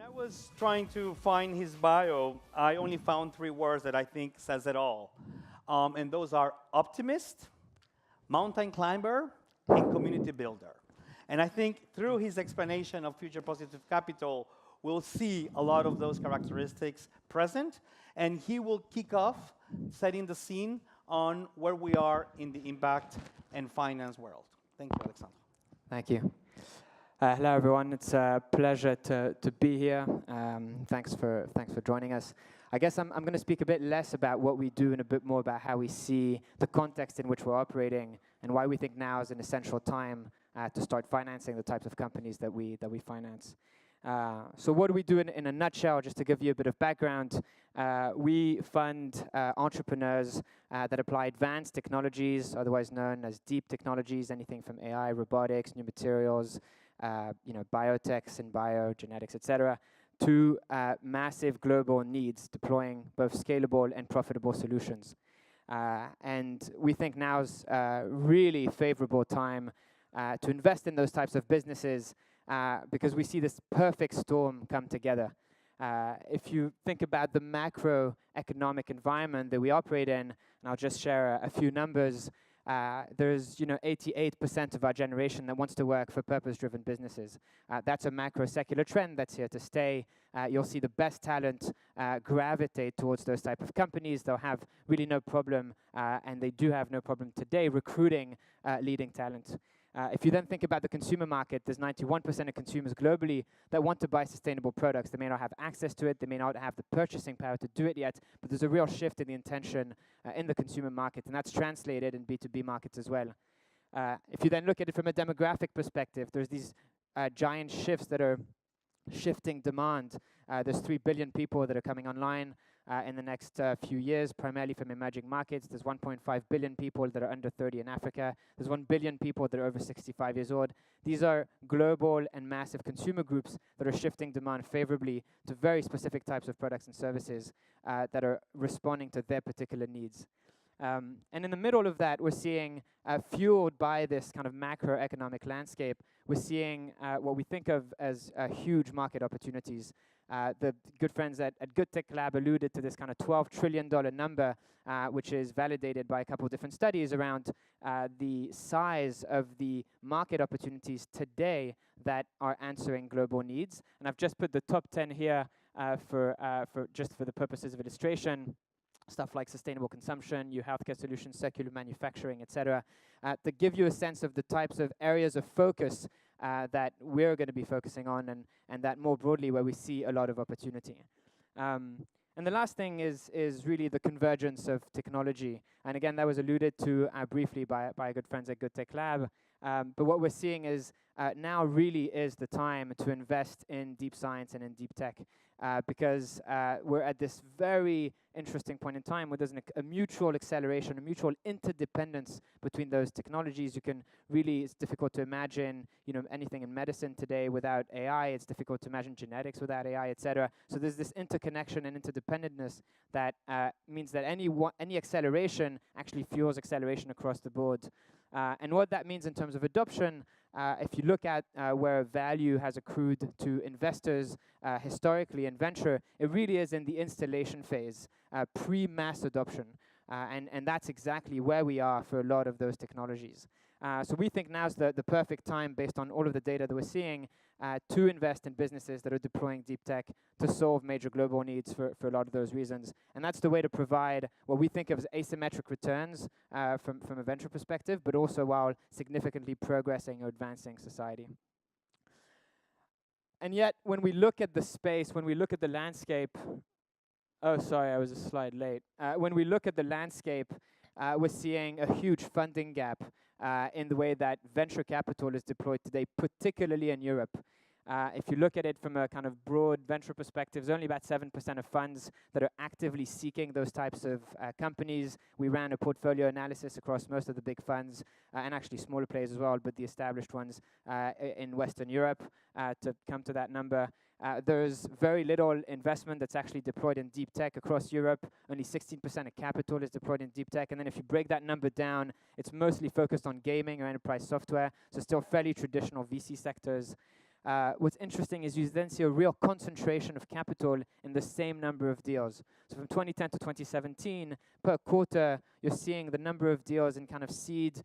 I was trying to find his bio, I only found three words that I think says it all. And those are optimist, mountain climber, and community builder. And I think through his explanation of future positive capital, we'll see a lot of those characteristics present. And he will kick off setting the scene on where we are in the impact and finance world. Thank you, Alexandre. Thank you. Hello, everyone. It's a pleasure to be here. Thanks for joining us. I guess I'm going to speak a bit less about what we do and a bit more about how we see the context in which we're operating and why we think now is an essential time to start financing the types of companies that we finance. So what do we do in a nutshell? Just to give you a bit of background, we fund entrepreneurs that apply advanced technologies, otherwise known as deep technologies, anything from AI, robotics, new materials, biotechs and biogenetics, etc., to massive global needs, deploying both scalable and profitable solutions. And we think now's a really favorable time to invest in those types of businesses because we see this perfect storm come together. If you think about the macroeconomic environment that we operate in, and I'll just share a few numbers, there's 88% of our generation that wants to work for purpose-driven businesses. That's a macro secular trend that's here to stay. You'll see the best talent gravitate towards those type of companies. They'll have really no problem, and they do have no problem today recruiting leading talent. If you then think about the consumer market, there's 91% of consumers globally that want to buy sustainable products. They may not have access to it, they may not have the purchasing power to do it yet, but there's a real shift in the intention in the consumer market, and that's translated in B2B markets as well. If you then look at it from a demographic perspective, there's these giant shifts that are shifting demand. There's 3 billion people that are coming online in the next few years, primarily from emerging markets. There's 1.5 billion people that are under 30 in Africa. There's 1 billion people that are over 65 years old. These are global and massive consumer groups that are shifting demand favorably to very specific types of products and services that are responding to their particular needs. And in the middle of that, we're seeing, fueled by this kind of macroeconomic landscape, we're seeing what we think of as huge market opportunities. The good friends at Good Tech Lab alluded to this kind of $12 trillion number, which is validated by a couple of different studies around the size of the market opportunities today that are answering global needs. And I've just put the top 10 here for the purposes of illustration. Stuff like sustainable consumption, new healthcare solutions, circular manufacturing, etc., to give you a sense of the types of areas of focus that we're going to be focusing on, and that more broadly where we see a lot of opportunity. And the last thing is really the convergence of technology. And again, that was alluded to briefly by good friends at Good Tech Lab. But what we're seeing is now really is the time to invest in deep science and in deep tech. Because we're at this very interesting point in time where there's a mutual acceleration, a mutual interdependence between those technologies. It's difficult to imagine, anything in medicine today without AI. It's difficult to imagine genetics without AI, etc. So there's this interconnection and interdependentness that means that any acceleration actually fuels acceleration across the board. And what that means in terms of adoption, if you look at where value has accrued to investors historically in venture, it really is in the installation phase, pre-mass adoption. And that's exactly where we are for a lot of those technologies. So we think now's the perfect time, based on all of the data that we're seeing, to invest in businesses that are deploying deep tech to solve major global needs for a lot of those reasons. And that's the way to provide what we think of as asymmetric returns from a venture perspective, but also while significantly progressing or advancing society. And yet, when we look at the space, when we look at the landscape, oh, sorry, I was a slide late. When we look at the landscape, we're seeing a huge funding gap in the way that venture capital is deployed today, particularly in Europe. If you look at it from a kind of broad venture perspective, there's only about 7% of funds that are actively seeking those types of companies. We ran a portfolio analysis across most of the big funds, and actually smaller players as well, but the established ones in Western Europe to come to that number. There's very little investment that's actually deployed in deep tech across Europe. Only 16% of capital is deployed in deep tech. And then if you break that number down, it's mostly focused on gaming or enterprise software, so still fairly traditional VC sectors. what's interesting is you then see a real concentration of capital in the same number of deals. So from 2010 to 2017, per quarter, you're seeing the number of deals in kind of seed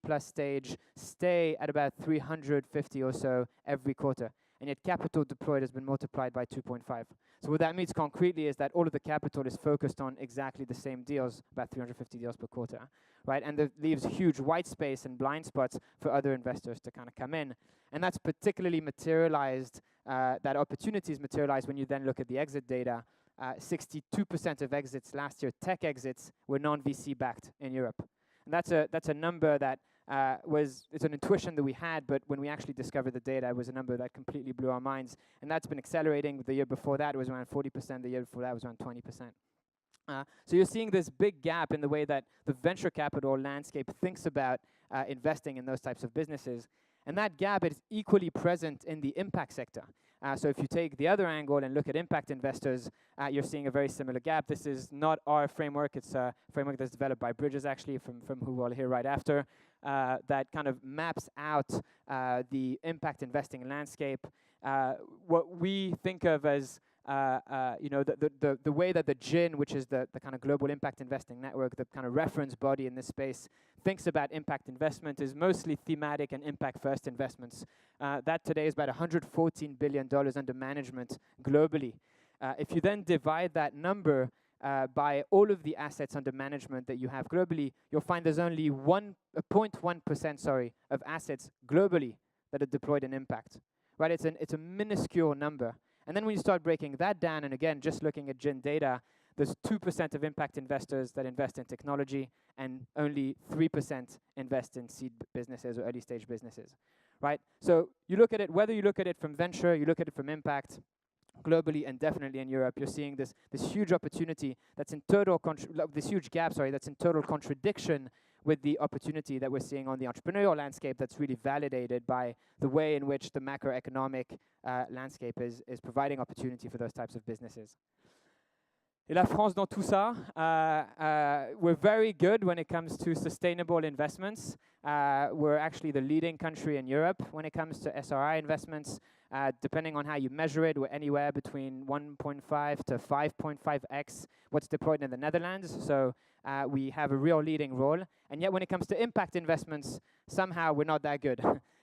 plus stage stay at about 350 or so every quarter. And yet capital deployed has been multiplied by 2.5. So what that means concretely is that all of the capital is focused on exactly the same deals, about 350 deals per quarter, right? And that leaves huge white space and blind spots for other investors to kind of come in. And that's particularly materialized, that opportunity is materialized when you then look at the exit data. 62% of exits last year, tech exits, were non-VC backed in Europe. And that's a number that it's an intuition that we had, but when we actually discovered the data, it was a number that completely blew our minds. And that's been accelerating. The year before that, it was around 40%. The year before that, was around 20%. So you're seeing this big gap in the way that the venture capital landscape thinks about investing in those types of businesses. And that gap is equally present in the impact sector. So if you take the other angle and look at impact investors, you're seeing a very similar gap. This is not our framework. It's a framework that's developed by Bridges, actually, from who we'll hear right after, that kind of maps out the impact investing landscape. What we think of as the way that the GIN, which is the kind of global impact investing network, the kind of reference body in this space, thinks about impact investment is mostly thematic and impact-first investments. That today is about $114 billion under management globally. If you then divide that number by all of the assets under management that you have globally, you'll find there's only 0.1% of assets globally that are deployed in impact. Right? It's a minuscule number. And then when you start breaking that down, and again, just looking at GIN data, there's 2% of impact investors that invest in technology, and only 3% invest in seed businesses or early stage businesses, right? So you look at it, whether you look at it from venture, you look at it from impact, globally and definitely in Europe, you're seeing this huge opportunity that's in total, this huge gap, that's in total contradiction with the opportunity that we're seeing on the entrepreneurial landscape that's really validated by the way in which the macroeconomic landscape is providing opportunity for those types of businesses. Et la France dans tout ça, we're very good when it comes to sustainable investments. We're actually the leading country in Europe when it comes to SRI investments. Depending on how you measure it, we're anywhere between 1.5 to 5.5x what's deployed in the Netherlands. So we have a real leading role. And yet when it comes to impact investments, somehow we're not that good.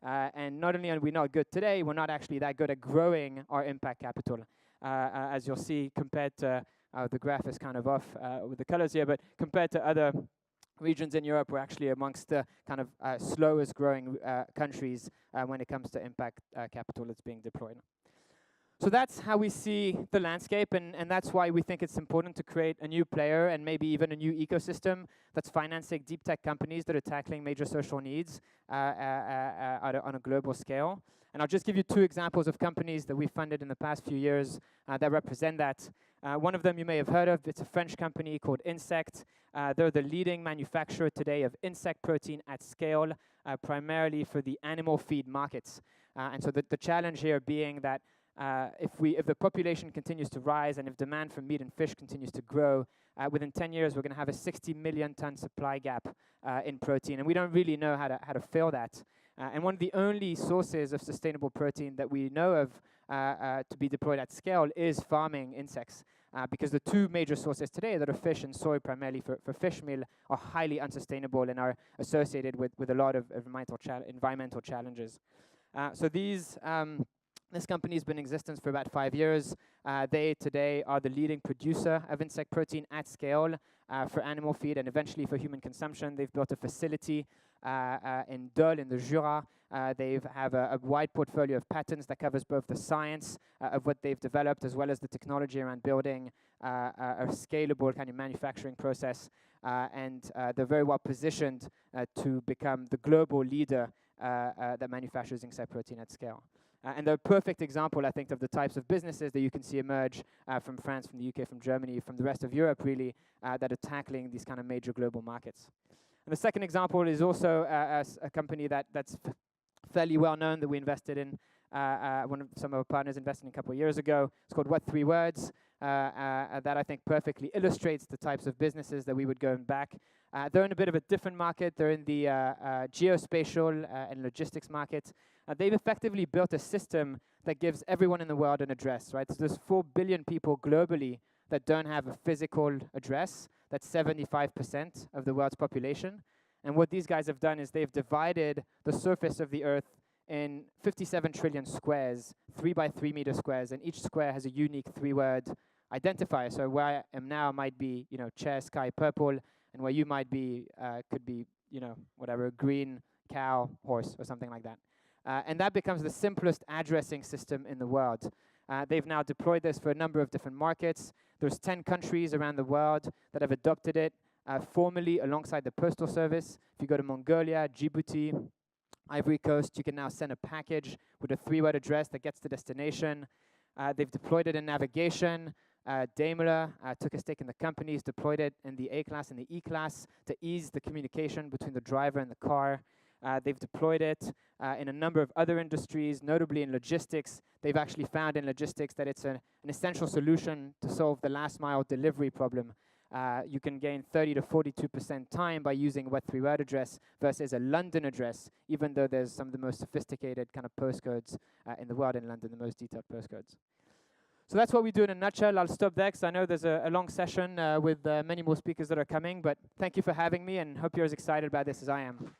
And not only are we not good today, we're not actually that good at growing our impact capital. As you'll see, compared to, the graph is kind of off with the colors here, but compared to other regions in Europe, we're actually amongst the kind of slowest growing countries when it comes to impact capital that's being deployed. So that's how we see the landscape, and that's why we think it's important to create a new player and maybe even a new ecosystem that's financing deep tech companies that are tackling major social needs on a global scale. And I'll just give you two examples of companies that we funded in the past few years that represent that. One of them you may have heard of. It's a French company called Insect. They're the leading manufacturer today of insect protein at scale, primarily for the animal feed markets. And so the challenge here being that if the population continues to rise and if demand for meat and fish continues to grow, within 10 years we're going to have a 60 million ton supply gap in protein, and we don't really know how to fill that. And one of the only sources of sustainable protein that we know of to be deployed at scale is farming insects. Because the two major sources today that are fish and soy, primarily for fish meal, are highly unsustainable and are associated with a lot of environmental challenges. So this company has been in existence for about 5 years. They today are the leading producer of insect protein at scale for animal feed and eventually for human consumption. They've built a facility in Dole in the Jura. They have a wide portfolio of patents that covers both the science of what they've developed as well as the technology around building a scalable kind of manufacturing process. And they're very well positioned to become the global leader that manufactures insect protein at scale. And they're a perfect example, I think, of the types of businesses that you can see emerge from France, from the UK, from Germany, from the rest of Europe, really, that are tackling these kind of major global markets. And the second example is also a company that's fairly well known that we invested in. Some of our partners invested in a couple of years ago. It's called What 3 Words. that I think perfectly illustrates the types of businesses that we would go and back. They're in a bit of a different market. They're in the geospatial and logistics market. They've effectively built a system that gives everyone in the world an address, right? So there's 4 billion people globally that don't have a physical address. That's 75% of the world's population. And what these guys have done is they've divided the surface of the Earth in 57 trillion squares, 3 by 3 meter squares, and each square has a unique 3-word identifier. So where I am now might be, chair, sky, purple, and where you might be could be, whatever, green, cow, horse, or something like that. And that becomes the simplest addressing system in the world. They've now deployed this for a number of different markets. There's 10 countries around the world that have adopted it formally alongside the Postal Service. If you go to Mongolia, Djibouti, Ivory Coast, you can now send a package with a 3-word address that gets to destination. They've deployed it in navigation. Daimler took a stake in the companies, deployed it in the A-Class and the E-Class to ease the communication between the driver and the car. They've deployed it in a number of other industries, notably in logistics. They've actually found in logistics that it's an essential solution to solve the last-mile delivery problem. You can gain 30 to 42% time by using a wet 3-word address versus a London address, even though there's some of the most sophisticated kind of postcodes in the world in London, the most detailed postcodes. So that's what we do in a nutshell. I'll stop there because I know there's a long session with many more speakers that are coming, but thank you for having me and hope you're as excited about this as I am.